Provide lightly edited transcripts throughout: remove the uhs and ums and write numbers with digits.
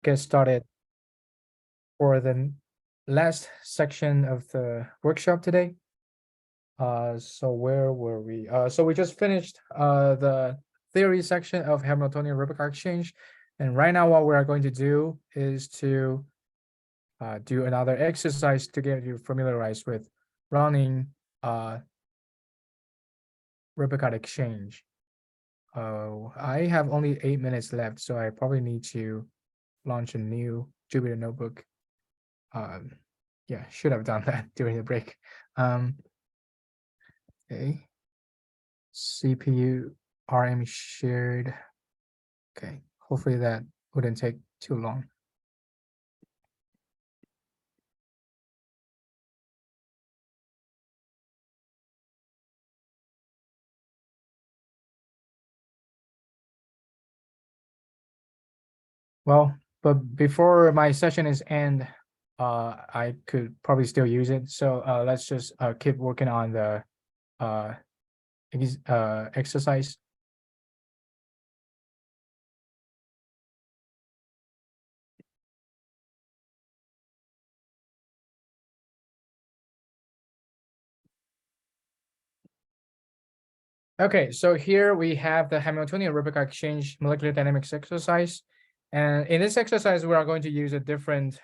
get started for the last section of the workshop today. So where were we? So we just finished the theory section of Hamiltonian Replica exchange. And right now what we are going to do is to do another exercise to get you familiarized with running Replica exchange. I have only 8 minutes left, so I probably need to launch a new Jupyter notebook. Yeah, should have done that during the break. Okay. CPU RM shared. Okay, hopefully that wouldn't take too long. Well, but before my session is end, I could probably still use it. So let's just keep working on the exercise. Okay, so here we have the Hamiltonian Replica exchange molecular dynamics exercise. And in this exercise, we are going to use a different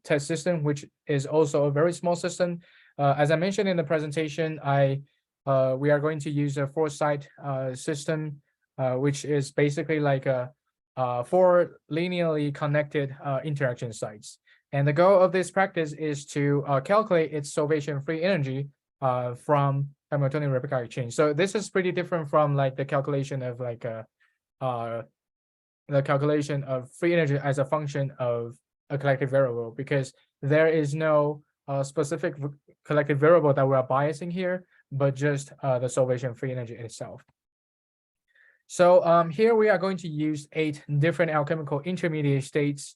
test system, which is also a very small system. As I mentioned in the presentation, we are going to use a four-site system, which is basically like a four linearly connected interaction sites. And the goal of this practice is to calculate its solvation-free energy from Hamiltonian Replica exchange. So this is pretty different from like the calculation of like the calculation of free energy as a function of a collective variable, because there is no specific collective variable that we are biasing here, but just the solvation free energy itself. So here we are going to use 8 different alchemical intermediate states,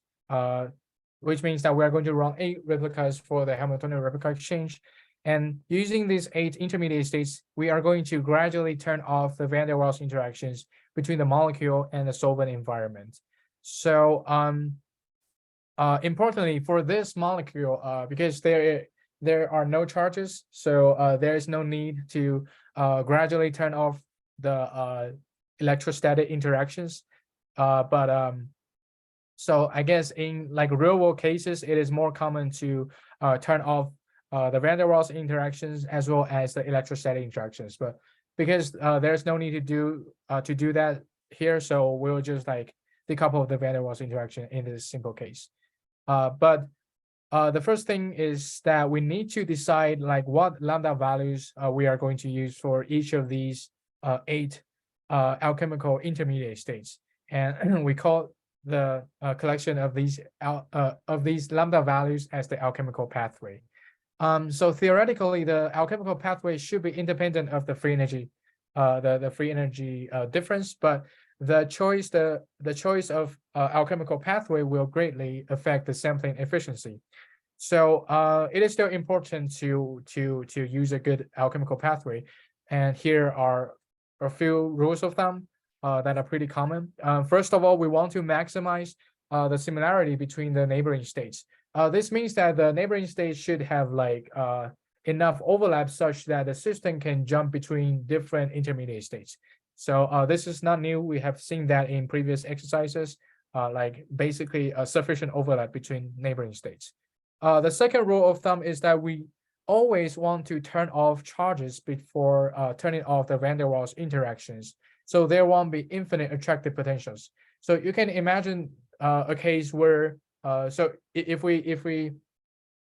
which means that we are going to run 8 replicas for the Hamiltonian Replica exchange. And using these 8 intermediate states, we are going to gradually turn off the van der Waals interactions between the molecule and the solvent environment. So importantly for this molecule, because there are no charges, so there is no need to gradually turn off the electrostatic interactions. So I guess in like real world cases, it is more common to turn off the van der Waals interactions as well as the electrostatic interactions, but because there's no need to do that here, so we'll just like decouple the van der Waals interaction in this simple case. But the first thing is that we need to decide like what lambda values we are going to use for each of these 8 alchemical intermediate states, and we call the collection of these lambda values as the alchemical pathway. So theoretically, the alchemical pathway should be independent of the free energy, the free energy difference, but the choice of alchemical pathway will greatly affect the sampling efficiency. So it is still important to use a good alchemical pathway, and here are a few rules of thumb that are pretty common. First of all, we want to maximize the similarity between the neighboring states. This means that the neighboring states should have like enough overlap such that the system can jump between different intermediate states. So this is not new. We have seen that in previous exercises, like basically a sufficient overlap between neighboring states. The second rule of thumb is that we always want to turn off charges before turning off the van der Waals interactions, so there won't be infinite attractive potentials. So you can imagine a case where so if we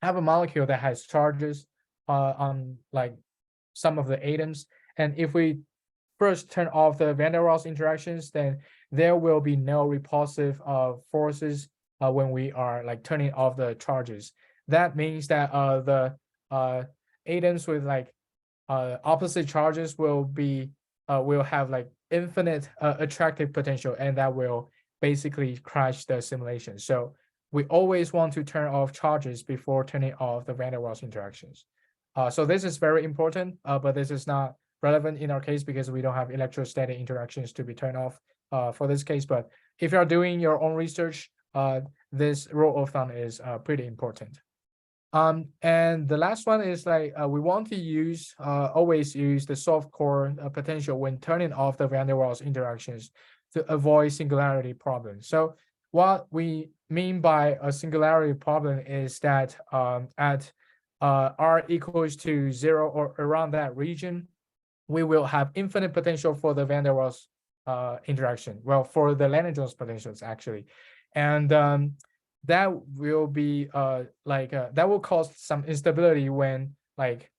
have a molecule that has charges on like some of the atoms, and if we first turn off the van der Waals interactions, then there will be no repulsive forces when we are like turning off the charges. That means that the atoms with like opposite charges will have like infinite attractive potential, and that will basically crash the simulation. So we always want to turn off charges before turning off the van der Waals interactions. So this is very important, but this is not relevant in our case because we don't have electrostatic interactions to be turned off. for this case. But if you're doing your own research, this rule of thumb is pretty important. And the last one is like we want to use always use the soft core potential when turning off the van der Waals interactions to avoid singularity problems. So what we mean by a singularity problem is that at r equals to 0 or around that region, we will have infinite potential for the van der Waals interaction. Well, for the Lennard-Jones potentials actually, and that will be that will cause some instability when like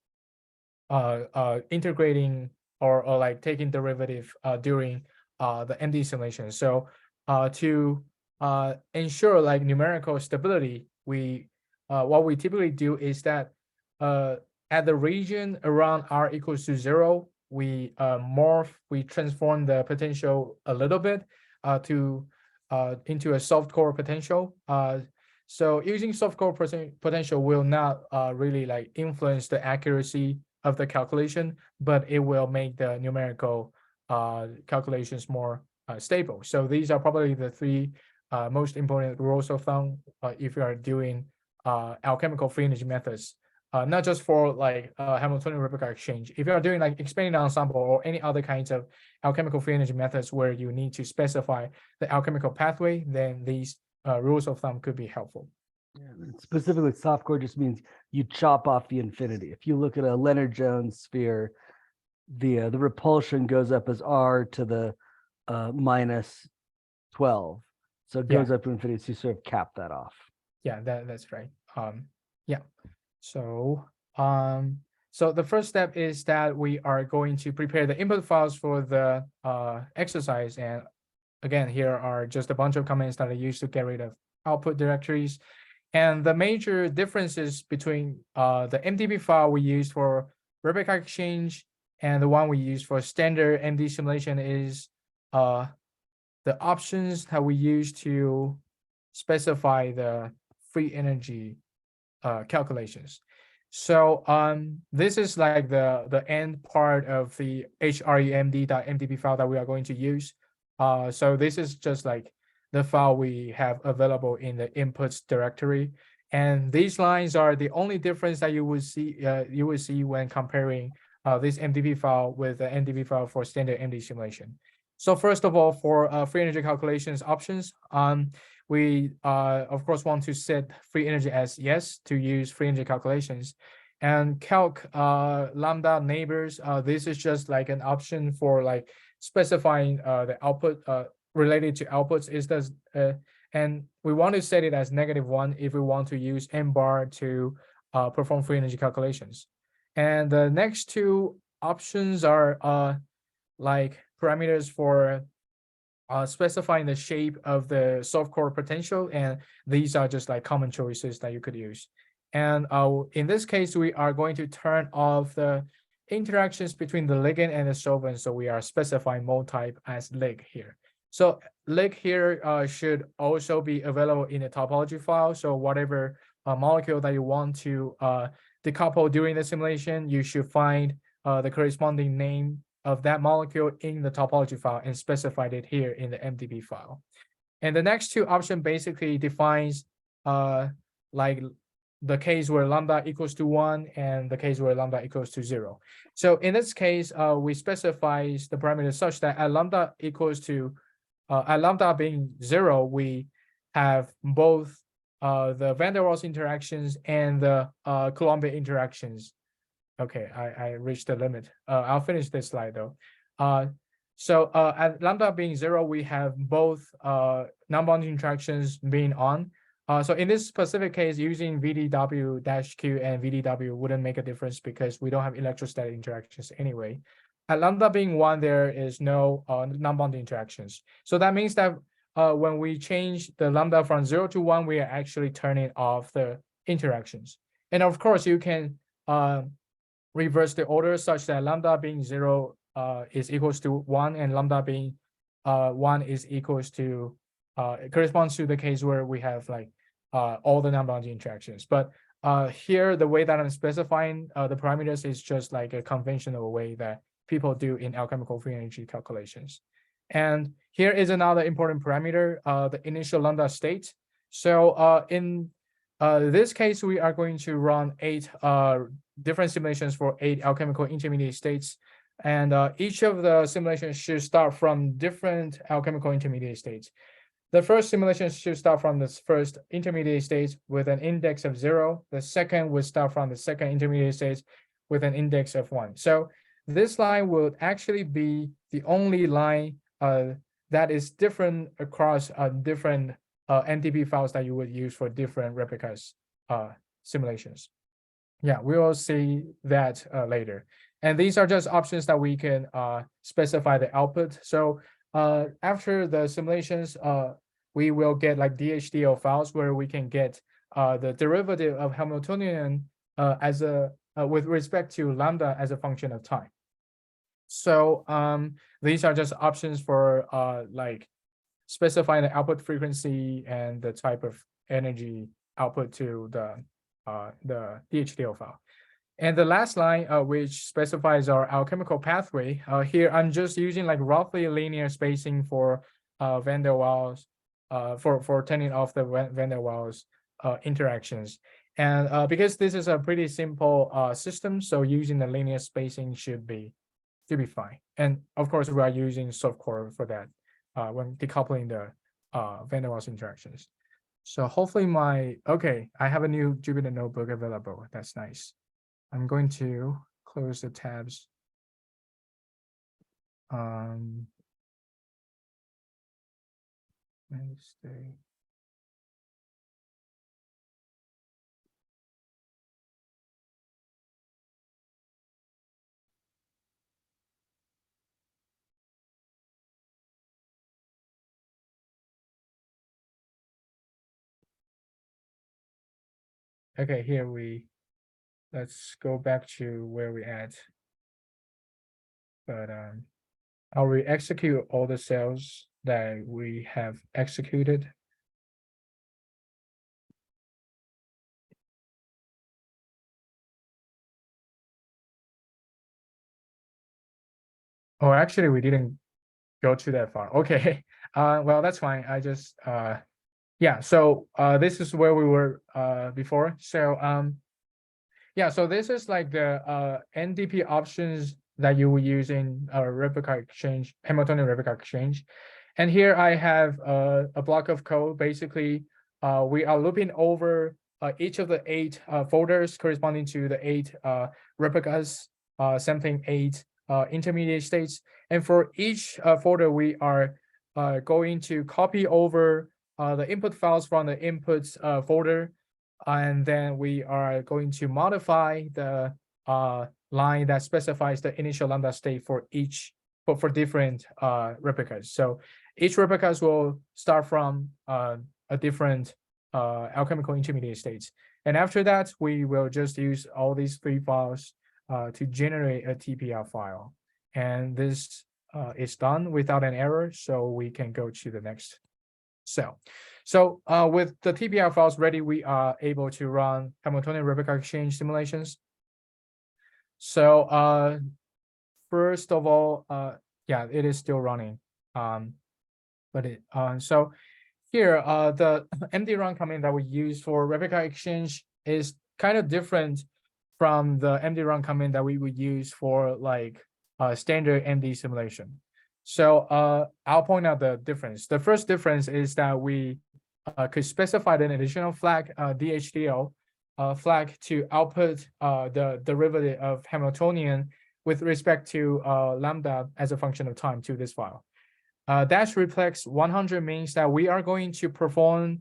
integrating or like taking derivative during the MD simulation. So to ensure like numerical stability, we what we typically do is that at the region around r equals to 0, we transform the potential a little bit to into a soft core potential. So using soft core potential will not really like influence the accuracy of the calculation, but it will make the numerical calculations more stable. So these are probably the three most important rules of thumb if you are doing alchemical free energy methods. Not just for like Hamiltonian replica exchange. If you are doing like expanding ensemble or any other kinds of alchemical free energy methods where you need to specify the alchemical pathway, then these rules of thumb could be helpful. Yeah, specifically, soft core just means you chop off the infinity. If you look at a Lennard-Jones sphere, the repulsion goes up as r to the minus 12, so it goes up to infinity. So you sort of cap that off. Yeah, that's right. Yeah. So so the first step is that we are going to prepare the input files for the exercise. And again, here are just a bunch of commands that I use to get rid of output directories. And the major differences between the MDB file we use for Replica exchange and the one we use for standard MD simulation is the options that we use to specify the free energy calculations. So this is like the end part of the hremd.mdb file that we are going to use. So this is just like the file we have available in the inputs directory, and these lines are the only difference that you will see when comparing this MDB file with the MDB file for standard MD simulation. So first of all, for free energy calculations options, we of course want to set free energy as yes to use free energy calculations, and calc lambda neighbors. This is just like an option for like specifying the output related to outputs is this, and we want to set it as -1 if we want to use m bar to perform free energy calculations. And the next two options are like parameters for specifying the shape of the soft core potential, and these are just like common choices that you could use. And in this case, we are going to turn off the interactions between the ligand and the solvent, so we are specifying mole type as Lig here. So Lig here should also be available in the topology file. So whatever molecule that you want to decouple during the simulation, you should find the corresponding name of that molecule in the topology file and specified it here in the MDB file. And the next two option basically defines like the case where lambda equals to 1 and the case where lambda equals to 0. So in this case, we specify the parameters such that at lambda equals to at lambda being 0, we have both the van der Waals interactions and the Coulombic interactions. Okay, I reached the limit. I'll finish this slide though. So at lambda being 0, we have both non-bonding interactions being on. So in this specific case, using VDW-Q and VDW wouldn't make a difference because we don't have electrostatic interactions anyway. At lambda being 1, there is no non-bonding interactions. So that means that when we change the lambda from 0 to 1, we are actually turning off the interactions. And of course, you can reverse the order such that lambda being 0 is equals to 1 and lambda being 1 is equals to it corresponds to the case where we have like all the non-bonding interactions. But here, the way that I'm specifying the parameters is just like a conventional way that people do in alchemical free energy calculations. And here is another important parameter, the initial lambda state. So in this case, we are going to run 8 different simulations for 8 alchemical intermediate states. And each of the simulations should start from different alchemical intermediate states. The first simulation should start from this first intermediate state with an index of 0. The second would start from the second intermediate state with an index of 1. So this line would actually be the only line that is different across different NDP files that you would use for different replicas simulations. Yeah, we will see that later. And these are just options that we can specify the output. So after the simulations, we will get like DHDL files where we can get the derivative of Hamiltonian as a with respect to lambda as a function of time. So these are just options for like specifying the output frequency and the type of energy output to the DHDL file. And the last line, which specifies our alchemical pathway, here I'm just using like roughly linear spacing for van der Waals, for turning off the van der Waals interactions. And because this is a pretty simple system, so using the linear spacing should be fine. And of course, we are using softcore for that when decoupling the van der Waals interactions. So hopefully okay, I have a new Jupyter notebook available. That's nice. I'm going to close the tabs. Let me stay. Okay, let's go back to where we at. But I'll re-execute all the cells that we have executed. Oh, actually, we didn't go to that far. Okay, well, that's fine. I just, yeah, so this is where we were before. So yeah, so this is like the NDP options that you will use in a replica exchange, Hamiltonian replica exchange. And here I have a block of code. Basically, we are looping over each of the 8 folders corresponding to the 8 replicas, sampling 8 intermediate states. And for each folder, we are going to copy over the input files from the inputs folder. And then we are going to modify the line that specifies the initial lambda state for each, for different replicas. So each replicas will start from a different alchemical intermediate states. And after that, we will just use all these 3 files to generate a TPR file. And this is done without an error, so we can go to the next cell. So with the TPR files ready, we are able to run Hamiltonian replica exchange simulations. So first of all, yeah, it is still running. So here, the MD run command that we use for replica exchange is kind of different from the MD run command that we would use for like standard MD simulation. So I'll point out the difference. The first difference is that we could specify an additional flag, DHDL flag, to output the derivative of Hamiltonian with respect to lambda as a function of time to this file. Dash reflex 100 means that we are going to perform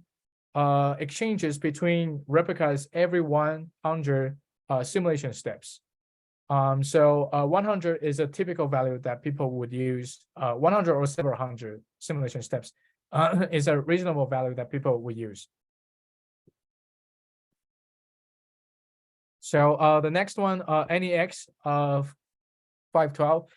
exchanges between replicas every 100 simulation steps. So 100 is a typical value that people would use. 100 or several hundred simulation steps is a reasonable value that people would use. So the next one, NEX of 512.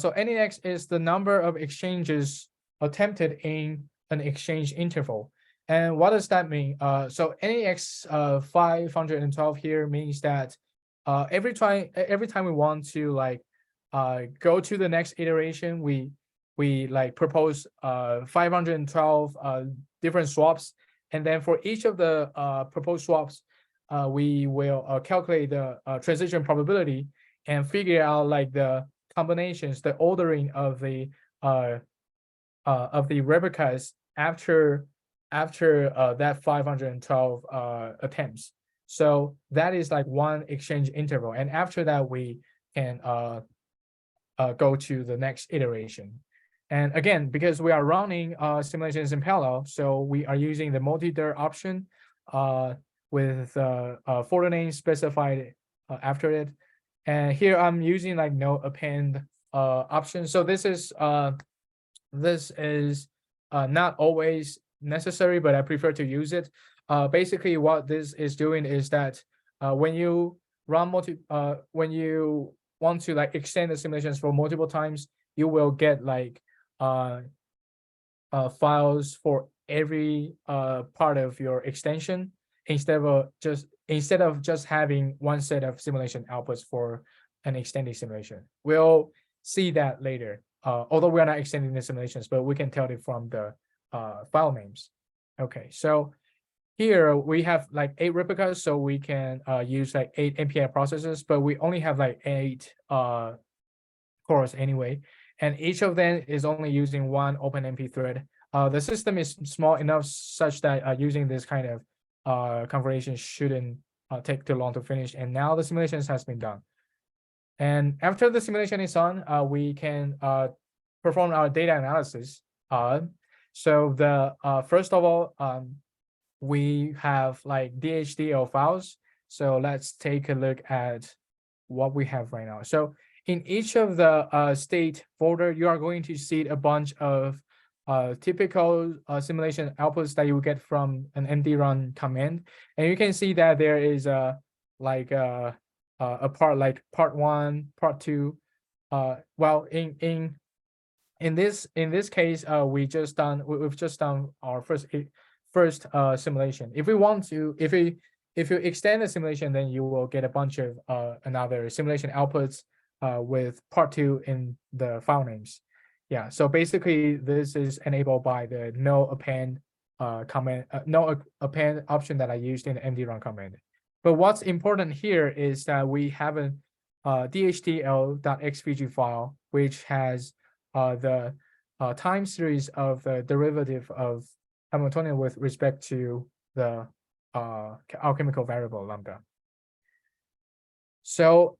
So NEX is the number of exchanges attempted in an exchange interval. And what does that mean? So NEX 512 here means that every time we want to like go to the next iteration, we we like propose 512 different swaps, and then for each of the proposed swaps, we will calculate the transition probability and figure out like the combinations, the ordering of the replicas after that 512 attempts. So that is like one exchange interval, and after that we can go to the next iteration. And again, because we are running simulations in parallel, so we are using the multi-dir option with folder name specified after it. And here I'm using like no append option. So this is not always necessary, but I prefer to use it. Basically, what this is doing is that when you run when you want to like extend the simulations for multiple times, you will get like files for every part of your extension instead of just having one set of simulation outputs for an extended simulation. We'll see that later. Although we are not extending the simulations, but we can tell it from the file names. Okay, so here we have like 8 replicas, so we can use like 8 MPI processors, but we only have like 8 cores anyway, and each of them is only using one OpenMP thread. The system is small enough such that using this kind of configuration shouldn't take too long to finish. And now the simulations has been done. And after the simulation is on, we can perform our data analysis. So the first of all, we have like DHDL files. So let's take a look at what we have right now. So in each of the state folder, you are going to see a bunch of typical simulation outputs that you will get from an md-run command. And you can see that there is a part like part 1, part 2. Well, in this case, we've just done our first simulation. If we want to, if you extend the simulation, then you will get a bunch of another simulation outputs with part 2 in the file names. Yeah, so basically this is enabled by the no append command, no append option that I used in the md-run command. But what's important here is that we have a dhdl.xvg file, which has the time series of the derivative of Hamiltonian with respect to the alchemical variable lambda. So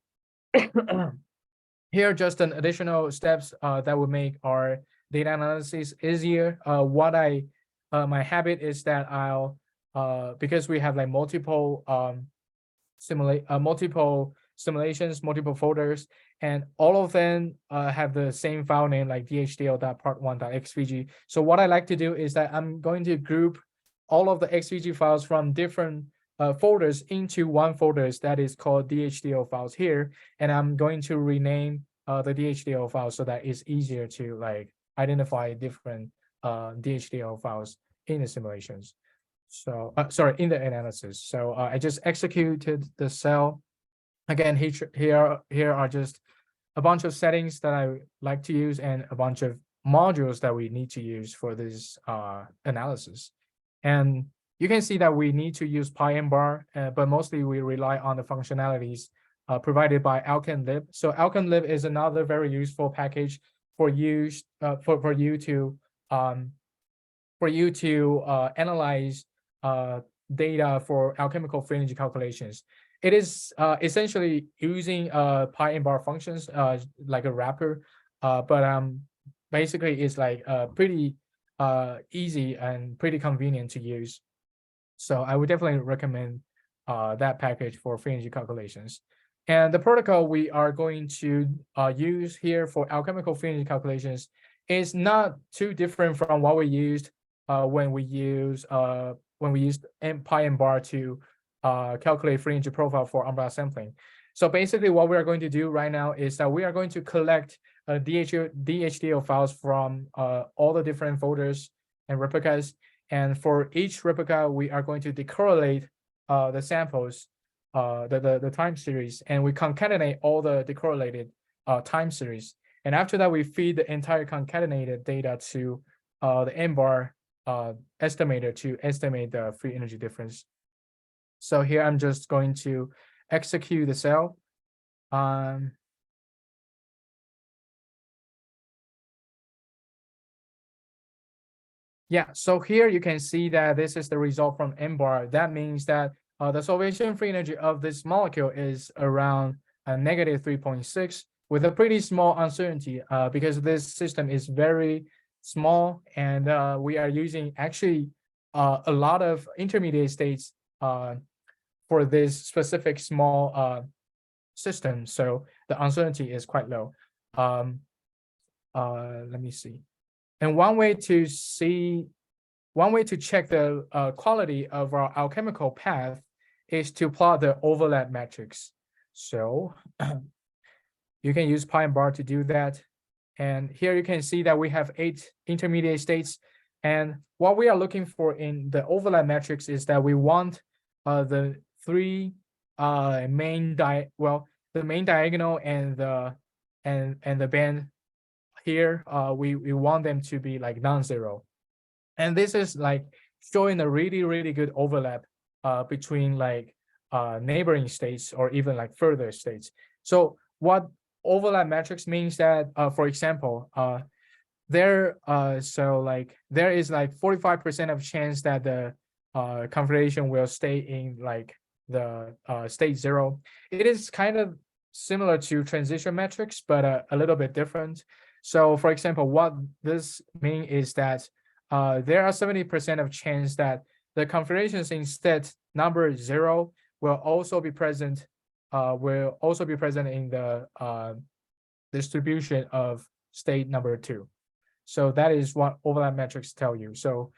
here are just an additional steps that would make our data analysis easier. My habit is that I'll because we have like multiple simulations, multiple folders, and all of them have the same file name like dhdl.part1.xvg. So what I like to do is that I'm going to group all of the xvg files from different folders into one folder that is called dhdl files here, and I'm going to rename the dhdl files so that it's easier to like identify different dhdl files in the simulations. So sorry, in the analysis. So I just executed the cell. Again, here are just a bunch of settings that I like to use and a bunch of modules that we need to use for this analysis. And you can see that we need to use PyMBar, but mostly we rely on the functionalities provided by alchem-lib. So alchem-lib is another very useful package for you to analyze data for alchemical free energy calculations. It is essentially using PyMBar functions like a wrapper, but basically it's like pretty easy and pretty convenient to use. So I would definitely recommend that package for free energy calculations. And the protocol we are going to use here for alchemical free energy calculations is not too different from what we used when we used PyMBar to calculate free energy profile for umbrella sampling. So basically what we are going to do right now is that we are going to collect DHDL files from all the different folders and replicas. And for each replica, we are going to decorrelate the samples, the time series, and we concatenate all the decorrelated time series. And after that, we feed the entire concatenated data to the n-bar estimator to estimate the free energy difference. So here I'm just going to execute the cell. Yeah, so here you can see that this is the result from n-bar. That means that the solvation free energy of this molecule is around negative 3.6 with a pretty small uncertainty because this system is very small, and we are using actually a lot of intermediate states for this specific small system. So the uncertainty is quite low. Let me see. And one way to check the quality of our alchemical path is to plot the overlap matrix. So you can use pi and bar to do that. And here you can see that we have 8 intermediate states. And what we are looking for in the overlap matrix is that we want the 3 main diagonal and the band here, we want them to be like non-zero. And this is like showing a really good overlap between like neighboring states or even like further states. So what overlap matrix means that, for example, there is like 45% of chance that the configuration will stay in like the state 0. It is kind of similar to transition metrics, but a little bit different. So for example, what this means is that there are 70% of chance that the configurations in state number 0 will also be present in the distribution of state number 2. So that is what overlap metrics tell you. So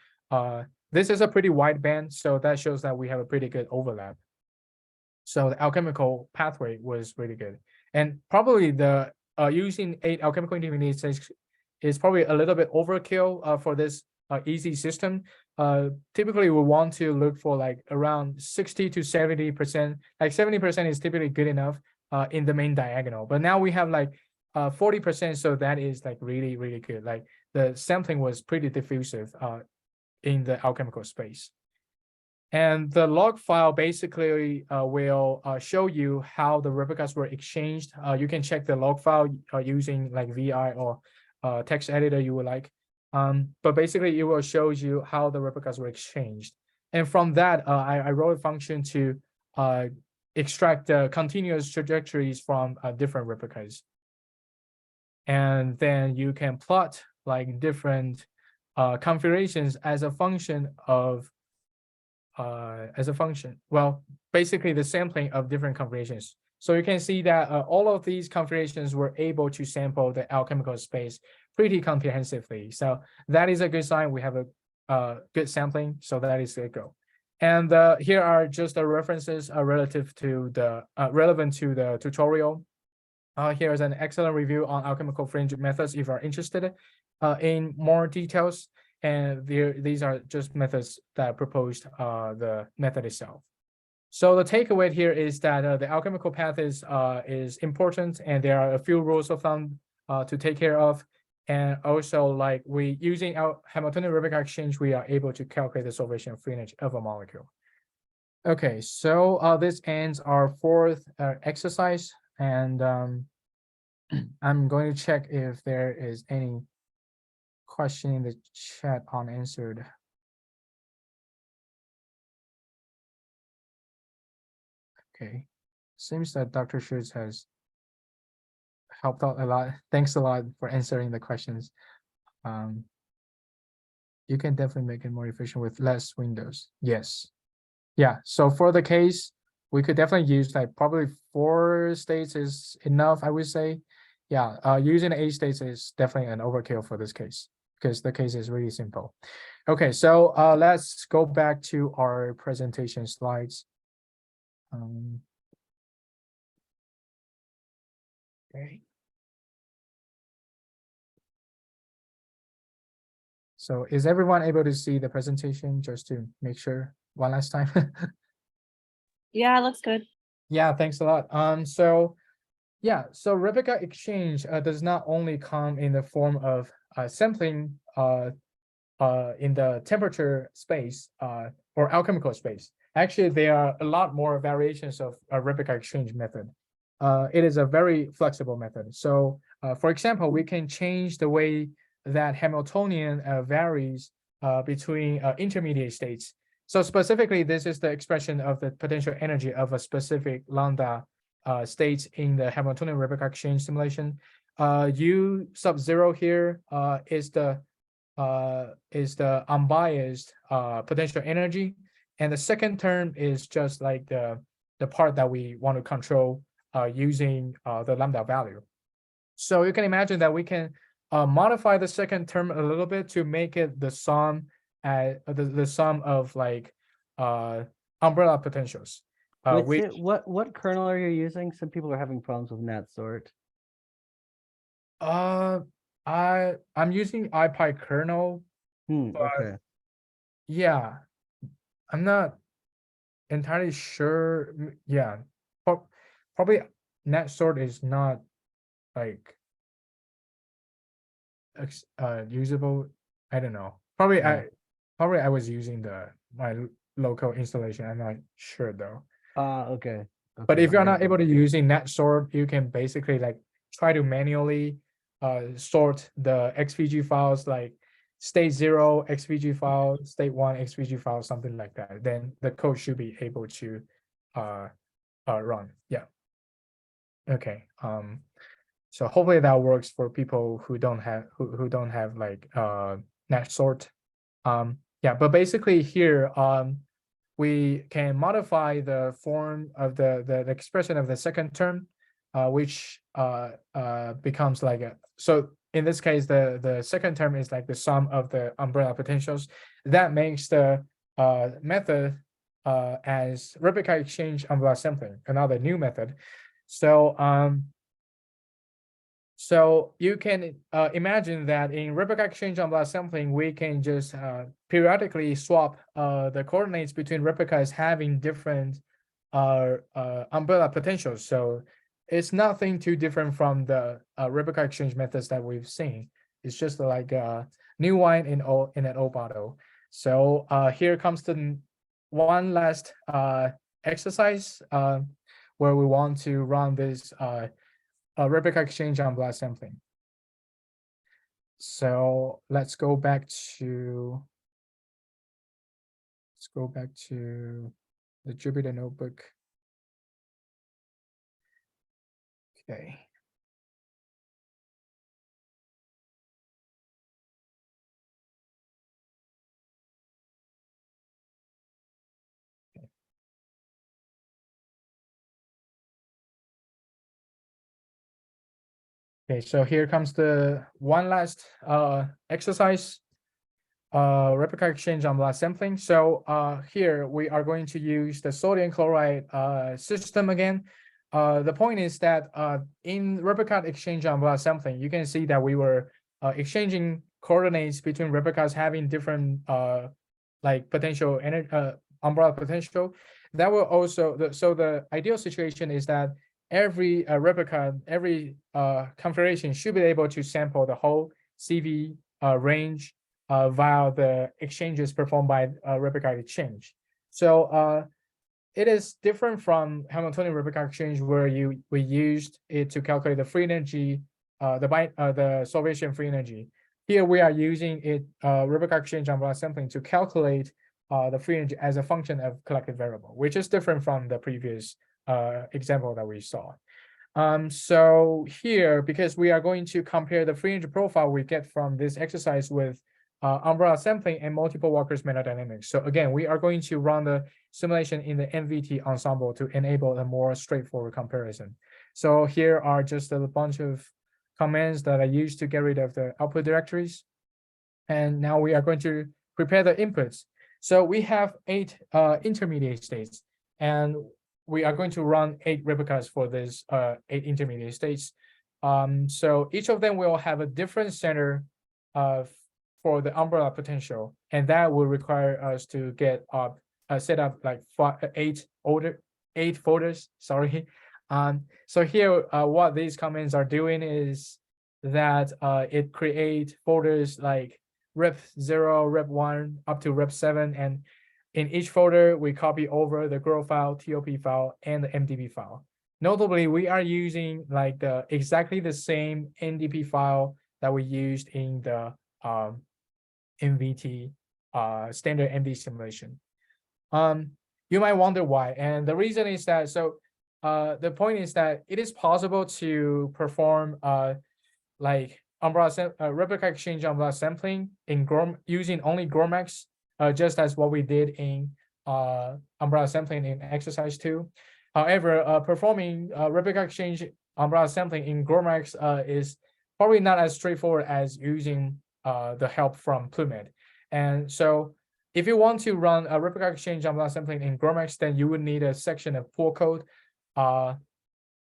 this is a pretty wide band, so that shows that we have a pretty good overlap. So the alchemical pathway was really good. And probably the using 8 alchemical intermediate states is probably a little bit overkill for this easy system. Typically we want to look for like around 60 to 70%. Like 70% is typically good enough in the main diagonal. But now we have like 40%, so that is like really good. Like the sampling was pretty diffusive in the alchemical space. And the log file basically will show you how the replicas were exchanged. You can check the log file using like VI or text editor you would like. But basically it will show you how the replicas were exchanged. And from that, I wrote a function to extract the continuous trajectories from different replicas. And then you can plot like different configurations as a function of well, basically the sampling of different configurations. So you can see that all of these configurations were able to sample the alchemical space pretty comprehensively. So that is a good sign. We have a good sampling, so that is a go. And here are just the references relative to the relevant to the tutorial. Here is an excellent review on alchemical fringe methods if you are interested in more details. And these are just methods that proposed the method itself. So the takeaway here is that the alchemical path is important, and there are a few rules of thumb to take care of. And also, like using our Hamiltonian replica exchange, we are able to calculate the solvation free energy of a molecule. Okay, so this ends our 4th exercise, and I'm going to check if there is any question in the chat unanswered. Okay, seems that Dr. Schutz has helped out a lot. Thanks a lot for answering the questions. You can definitely make it more efficient with less windows. Yes. Yeah, so for the case, we could definitely use like probably 4 states is enough, I would say. Yeah, using 8 states is definitely an overkill for this case, because the case is really simple. Okay, so let's go back to our presentation slides. Okay. So is everyone able to see the presentation, just to make sure one last time? Yeah, looks good. Yeah, thanks a lot. So Yeah, so Replica exchange does not only come in the form of sampling in the temperature space or alchemical space. Actually, there are a lot more variations of a Replica exchange method. It is a very flexible method. So, for example, we can change the way that Hamiltonian varies between intermediate states. So specifically, this is the expression of the potential energy of a specific lambda state in the Hamiltonian Replica exchange simulation. U sub zero here is the unbiased potential energy, and the second term is just like the part that we want to control using the lambda value. So you can imagine that we can modify the second term a little bit to make it the sum the sum of like umbrella potentials. Which What kernel are you using? Some people are having problems with nat sort. I'm using i-CoMSE, but Okay. yeah, I'm not entirely sure. Yeah, probably net sort is not like usable. I don't know. Probably Yeah. I was using my local installation. I'm not sure though. Okay. But Okay. if you're not Yeah. able to using net sort, you can basically like try to manually sort the XVG files like state 0 XVG file, state 1 XVG file, something like that. Then the code should be able to uh, run. Yeah. Okay. So hopefully that works for people who don't have like net sort. Yeah, but basically here we can modify the form of the expression of the second term, which becomes like a, so in this case the second term is like the sum of the umbrella potentials. That makes the method as Replica exchange umbrella sampling, another new method. So you can imagine that in Replica exchange umbrella sampling, we can just periodically swap the coordinates between replicas having different umbrella potentials. So it's nothing too different from the replica exchange methods that we've seen. It's just like new wine in an old bottle. So here comes the one last exercise where we want to run this Replica exchange umbrella sampling. So let's go back to the Jupyter notebook. Okay. Okay, so here comes the one last exercise, replica exchange umbrella sampling. So here we are going to use the sodium chloride system again. The point is that in replica exchange umbrella sampling, you can see that we were exchanging coordinates between replicas having different like potential energy umbrella potential. That will also so the ideal situation is that every replica, every configuration should be able to sample the whole CV range via the exchanges performed by replica exchange. So it is different from Hamiltonian replica exchange, where we used it to calculate the free energy, the solvation free energy. Here we are using it replica exchange umbrella sampling to calculate the free energy as a function of collected variable, which is different from the previous example that we saw. So here, because we are going to compare the free energy profile we get from this exercise with umbrella sampling and multiple Walker's metadynamics. So again, we are going to run the simulation in the MVT ensemble to enable a more straightforward comparison. So here are just a bunch of commands that I used to get rid of the output directories. And now we are going to prepare the inputs. So we have 8 intermediate states, and we are going to run 8 replicas for this 8 intermediate states. So each of them will have a different center for the umbrella potential, and that will require us to get up set up like 8 folders, sorry, So here, what these comments are doing is that it create folders like rep0, rep1 up to rep7, and in each folder we copy over the GROW file, TOP file, and the MDB file. Notably, we are using like exactly the same NDP file that we used in the MVT standard MD simulation. You might wonder why, and the reason is that the point is that it is possible to perform like replica exchange umbrella sampling in using only GROMACS, just as what we did in umbrella sampling in exercise 2. However, performing replica exchange umbrella sampling in GROMACS is probably not as straightforward as using the help from Plummet. And so if you want to run a replica exchange umbrella sampling in GROMACS, then you would need a section of pool code.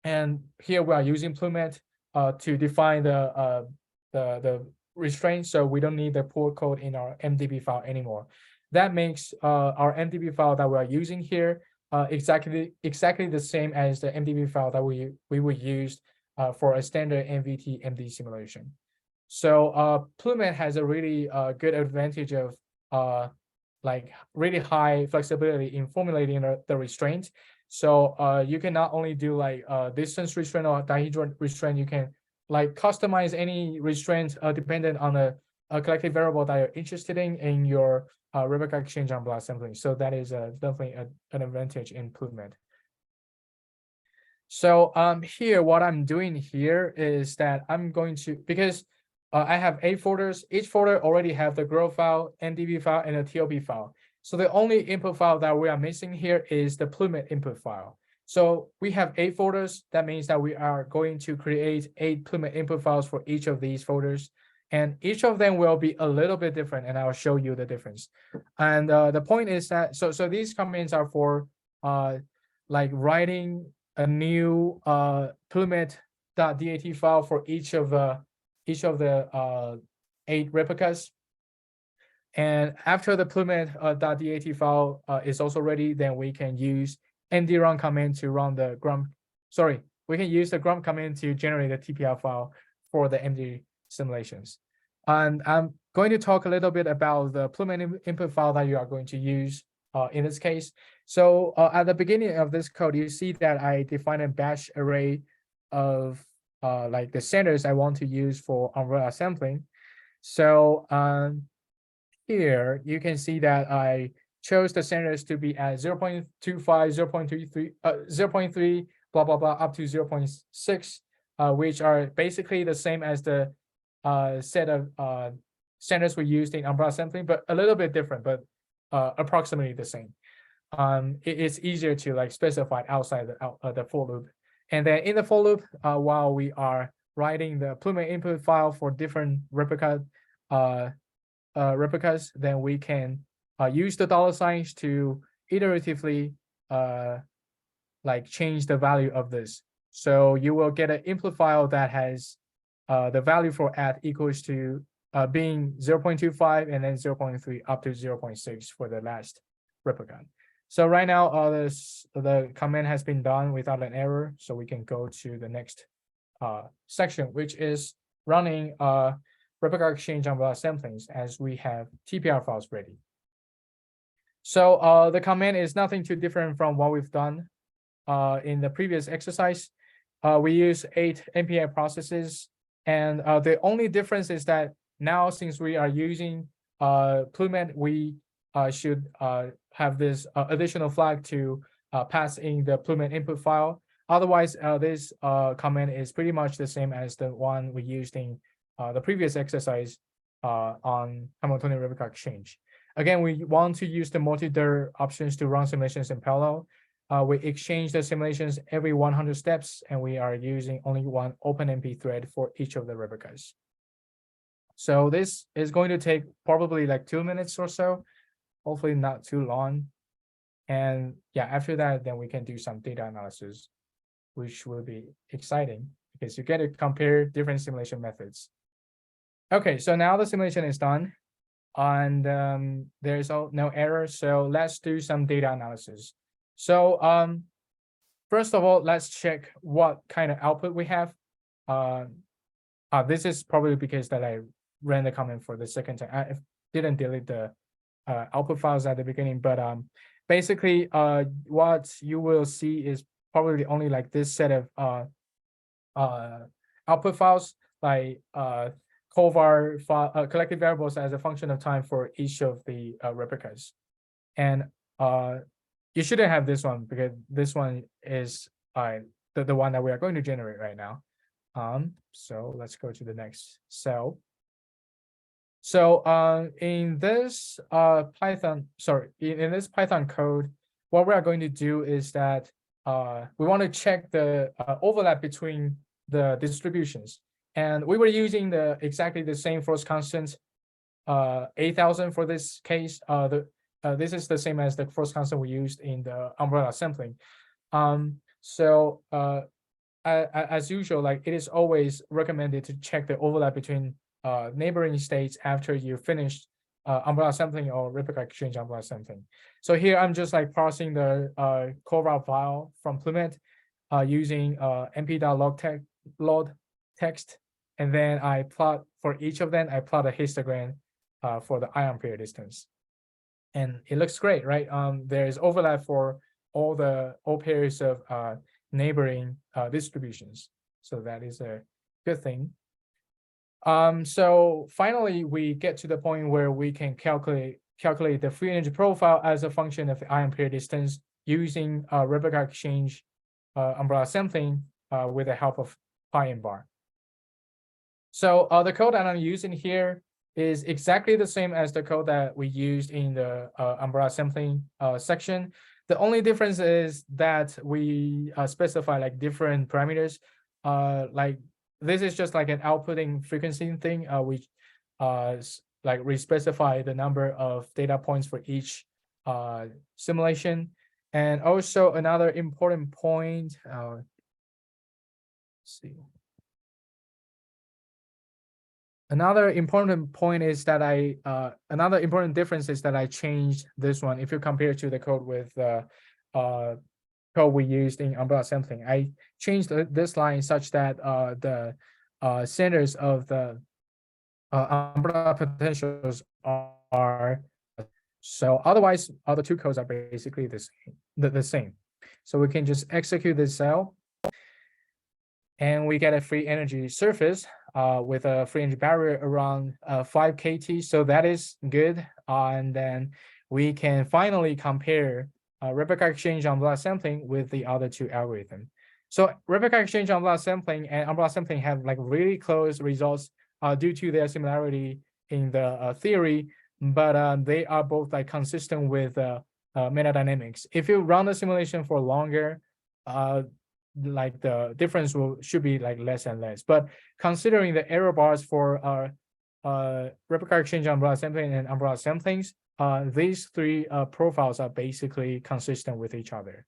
And here we are using Plummet to define the restraint, so we don't need the pool code in our MDB file anymore. That makes our MDB file that we are using here exactly the same as the MDB file that we would use for a standard MVT MD simulation. So Plummet has a really good advantage of like really high flexibility in formulating the restraint. So you can not only do like distance restraint or dihedral restraint, you can like customize any restraint dependent on a collective variable that you're interested in your replica exchange umbrella sampling. So that is definitely an advantage in Plummet. So here, what I'm doing here is that I'm going to, because I have 8 folders. Each folder already have the GROW file, MDB file, and a TOP file. So the only input file that we are missing here is the Plummet input file. So we have 8 folders. That means that we are going to create 8 Plummet input files for each of these folders. And each of them will be a little bit different, and I'll show you the difference. And the point is that, so these comments are for like writing a new Plummet.dat file for each of the 8 replicas. And after the Plummet.dat file is also ready, then we can use md-run command to run the we can use the grump command to generate a TPR file for the MD simulations. And I'm going to talk a little bit about the Plummet input file that you are going to use in this case. So at the beginning of this code, you see that I define a batch array of like the centers I want to use for umbrella sampling. So here you can see that I chose the centers to be at 0.25, 0.33, 0.3, blah, blah, blah, up to 0.6, which are basically the same as the set of centers we used in umbrella sampling, but a little bit different, but approximately the same. It's easier to like specify outside the for loop. And then in the for loop, while we are writing the Plummet input file for different replicas, then we can use the $signs to iteratively like change the value of this. So you will get an input file that has the value for at equals to being 0.25 and then 0.3 up to 0.6 for the last replica. So right now, the command has been done without an error. So we can go to the next section, which is running replica exchange umbrella samplings as we have TPR files ready. So the command is nothing too different from what we've done in the previous exercise. We use 8 MPI processes, and the only difference is that now, since we are using Plummet, we should have this additional flag to pass in the Plummet input file. Otherwise, this command is pretty much the same as the one we used in the previous exercise on Hamiltonian replica exchange. Again, we want to use the multi-dir options to run simulations in parallel. We exchange the simulations every 100 steps, and we are using only one OpenMP thread for each of the replicas. So this is going to take probably like 2 minutes or so, hopefully not too long. And yeah, after that, then we can do some data analysis, which will be exciting because you get to compare different simulation methods. Okay, so now the simulation is done and there's no error. So let's do some data analysis. So first of all, let's check what kind of output we have. This is probably because that I ran the comment for the second time. I didn't delete the output files at the beginning, but basically what you will see is probably only like this set of output files, like covar file, collected variables as a function of time for each of the replicas. And you shouldn't have this one because this one is the one that we are going to generate right now. So let's go to the next cell. So in this Python code, what we are going to do is that we want to check the overlap between the distributions. And we were using exactly the same force constant, 8,000 for this case. This is the same as the force constant we used in the umbrella sampling. So as usual, like it is always recommended to check the overlap between neighboring states after you finish umbrella sampling or replica exchange umbrella sampling. So here I'm just like parsing the covar file from Plumet using np.log text, and then I plot for each of them. I plot a histogram for the ion pair distance, and it looks great, right? There is overlap for all pairs of neighboring distributions, so that is a good thing. So finally, we get to the point where we can calculate the free energy profile as a function of the ion pair distance using replica exchange umbrella sampling with the help of pi and bar. So the code that I'm using here is exactly the same as the code that we used in the umbrella sampling section. The only difference is that we specify like different parameters. Like this is just like an outputting frequency thing. We like re-specify the number of data points for each simulation. And also another important point, let's see. Another important point is that another important difference is that I changed this one. If you compare to the code with code we used in umbrella sampling, I changed this line such that the centers of the umbrella potentials are so. Otherwise, other two codes are basically the same. So we can just execute this cell, and we get a free energy surface with a free energy barrier around 5 kT. So that is good. And then we can finally compare replica exchange umbrella sampling with the other two algorithms. So replica exchange umbrella sampling and umbrella sampling have like really close results due to their similarity in the theory, but they are both like consistent with meta dynamics. If you run the simulation for longer, like the difference should be like less and less. But considering the error bars for replica exchange umbrella sampling and umbrella samplings, these three profiles are basically consistent with each other.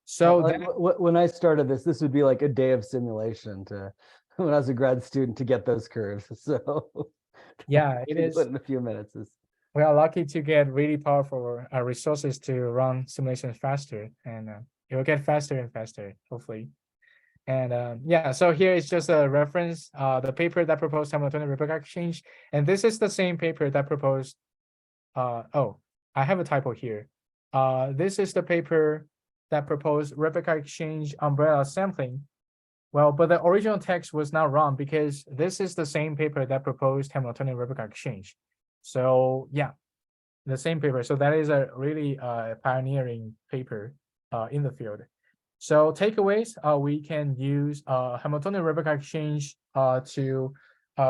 So when I started this would be like a day of simulation when I was a grad student to get those curves. So yeah, it is. In a few minutes. We are lucky to get really powerful resources to run simulations faster, and it will get faster and faster, hopefully. And yeah, so here is just a reference, the paper that proposed Hamiltonian replica exchange, and this is the same paper that proposed. Oh, I have a typo here. This is the paper that proposed replica exchange umbrella sampling. Well, but the original text was not wrong because this is the same paper that proposed Hamiltonian replica exchange. So yeah, the same paper. So that is a really pioneering paper in the field. So takeaways, we can use Hamiltonian replica exchange to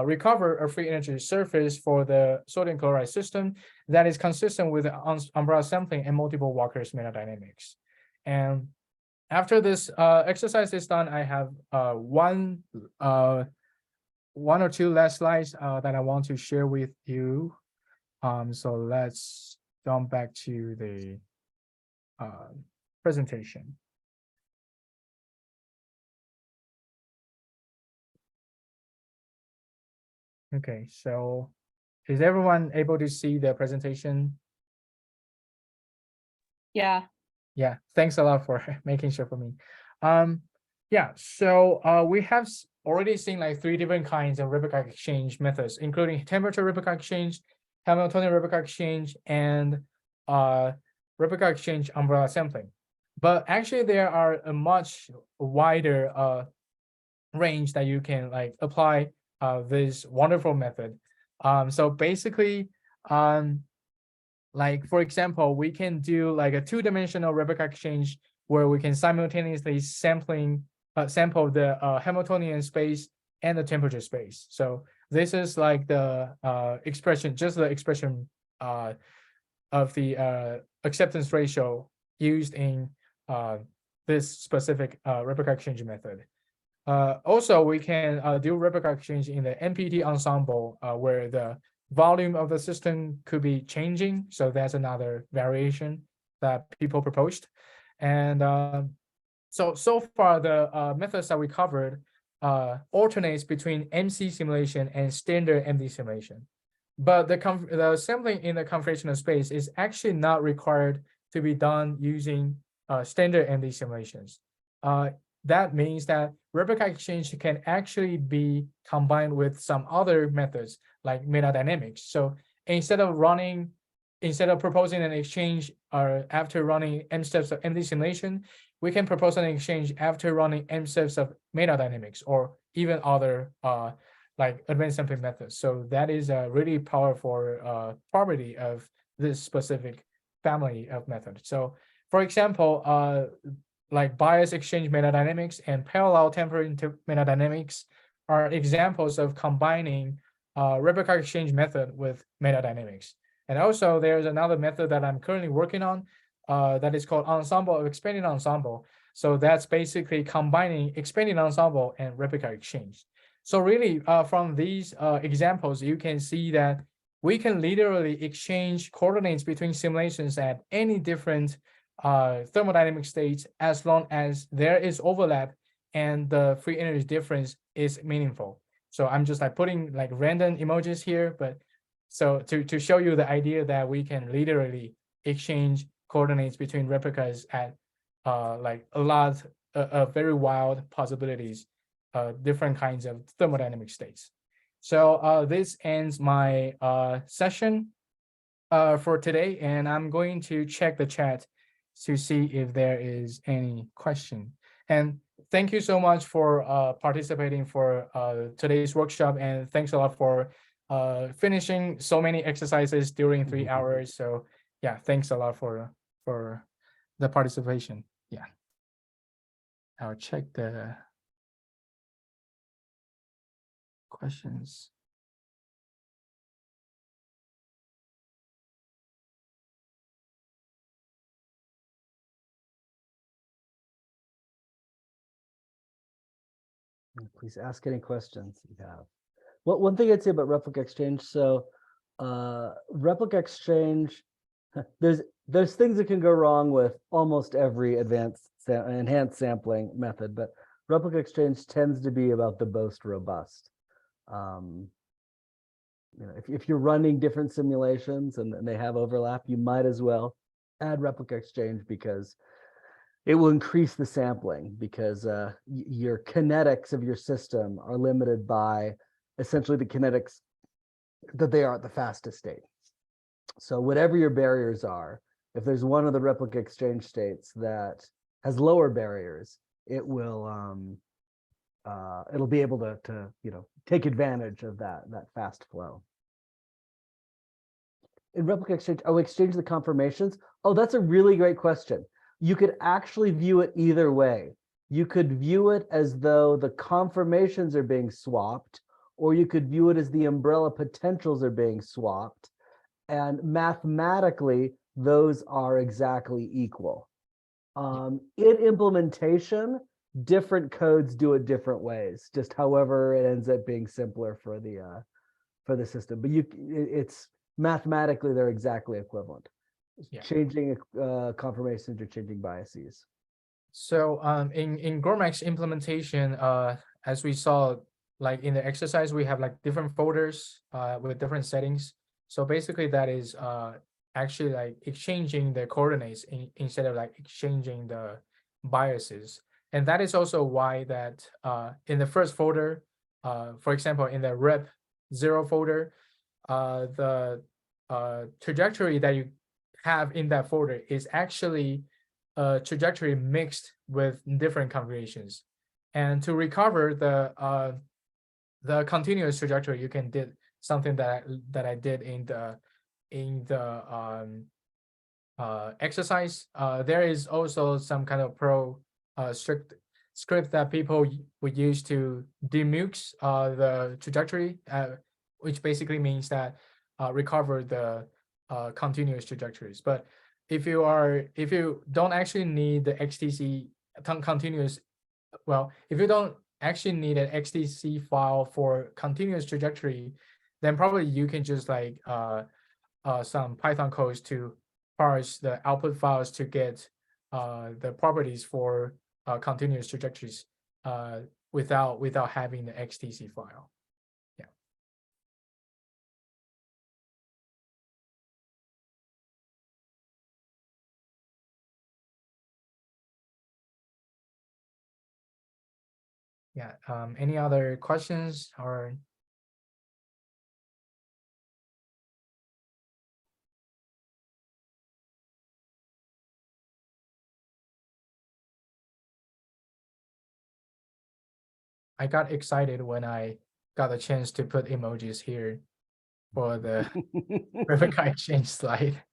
recover a free energy surface for the sodium chloride system that is consistent with umbrella sampling and multiple Walker's meta dynamics. And after this exercise is done, I have one or two last slides that I want to share with you. So let's jump back to the presentation. Okay, so is everyone able to see the presentation? Yeah. Yeah, thanks a lot for making sure for me. Yeah, so we have already seen like 3 different kinds of Replica exchange methods, including temperature Replica exchange, Hamiltonian Replica exchange, and uh, Replica exchange umbrella sampling. But actually, there are a much wider range that you can like apply this wonderful method. So basically, like for example, we can do like a 2-dimensional Replica exchange where we can simultaneously sample the Hamiltonian space and the temperature space. So this is like the expression, just the expression of the acceptance ratio used in this specific Replica exchange method. Also, we can do Replica exchange in the NPT ensemble where the volume of the system could be changing. So that's another variation that people proposed. And so far, the methods that we covered alternates between MC simulation and standard MD simulation. But the sampling in the configurational space is actually not required to be done using standard MD simulations. That means that Replica exchange can actually be combined with some other methods like metadynamics. So instead of proposing an exchange after running m steps of MD simulation, we can propose an exchange after running m steps of metadynamics or even other like advanced sampling methods. So that is a really powerful property of this specific family of methods. So for example, like bias exchange metadynamics and parallel temperature metadynamics are examples of combining Replica exchange method with metadynamics. And also there's another method that I'm currently working on that is called ensemble of expanding ensemble. So that's basically combining expanding ensemble and Replica exchange. So really from these examples, you can see that we can literally exchange coordinates between simulations at any different thermodynamic states as long as there is overlap and the free energy difference is meaningful. So I'm just like putting like random emojis here, but so to show you the idea that we can literally exchange coordinates between replicas at like a lot of very wild possibilities, different kinds of thermodynamic states. So this ends my session for today, and I'm going to check the chat to see if there is any question. And thank you so much for participating for today's workshop, and thanks a lot for finishing so many exercises during 3 hours. So yeah, thanks a lot for the participation. Yeah, I'll check the questions. Please ask any questions you have. Well, one thing I'd say about Replica exchange. So Replica exchange, there's things that can go wrong with almost every enhanced sampling method, but Replica exchange tends to be about the most robust. You know, if you're running different simulations and they have overlap, you might as well add Replica exchange because it will increase the sampling, because your kinetics of your system are limited by essentially the kinetics that they are at the fastest state. So whatever your barriers are, if there's one of the Replica exchange states that has lower barriers, it will it'll be able to take advantage of that fast flow. In Replica exchange, exchange the conformations. Oh, that's a really great question. You could actually view it either way. You could view it as though the conformations are being swapped, or you could view it as the umbrella potentials are being swapped. And mathematically, those are exactly equal. In implementation, different codes do it different ways, just however it ends up being simpler for the system. But it's mathematically, they're exactly equivalent. Yeah. Changing conformations or changing biases. So in GORMAC's implementation, as we saw, like in the exercise, we have like different folders with different settings. So basically that is actually like exchanging the coordinates instead of like exchanging the biases. And that is also why that in the first folder, for example, in the rep0 folder, the trajectory that you have in that folder is actually a trajectory mixed with different configurations. And to recover the continuous trajectory, you can did something that I did in the exercise. There is also some kind of strict script that people would use to demux the trajectory, which basically means that recover the continuous trajectories. But if you don't actually need the XTC continuous, well, if you don't actually need an XTC file for continuous trajectory, then probably you can just like some Python codes to parse the output files to get the properties for continuous trajectories without having the XTC file. Yeah. Yeah. Any other questions or? I got excited when I got a chance to put emojis here for the Replica exchange slide.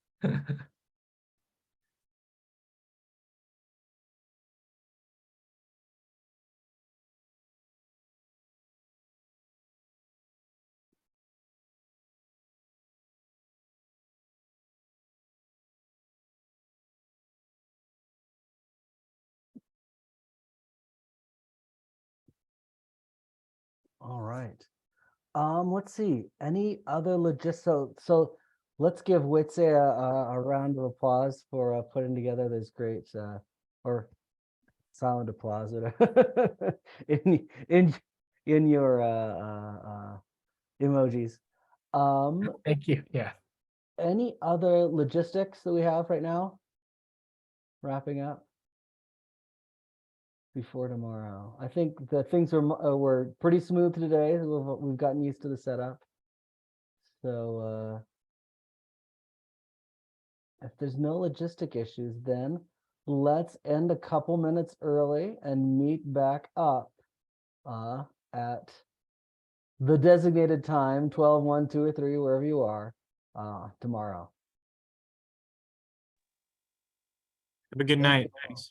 All right. Let's see. Any other so let's give Wei-Tse a round of applause for putting together this great or silent applause in your emojis. Thank you. Yeah. Any other logistics that we have right now? Wrapping up before tomorrow. I think the things were pretty smooth today. We've gotten used to the setup. So if there's no logistic issues, then let's end a couple minutes early and meet back up at the designated time, 12, 1, 2, or 3, wherever you are, tomorrow. Have a good night. Thanks.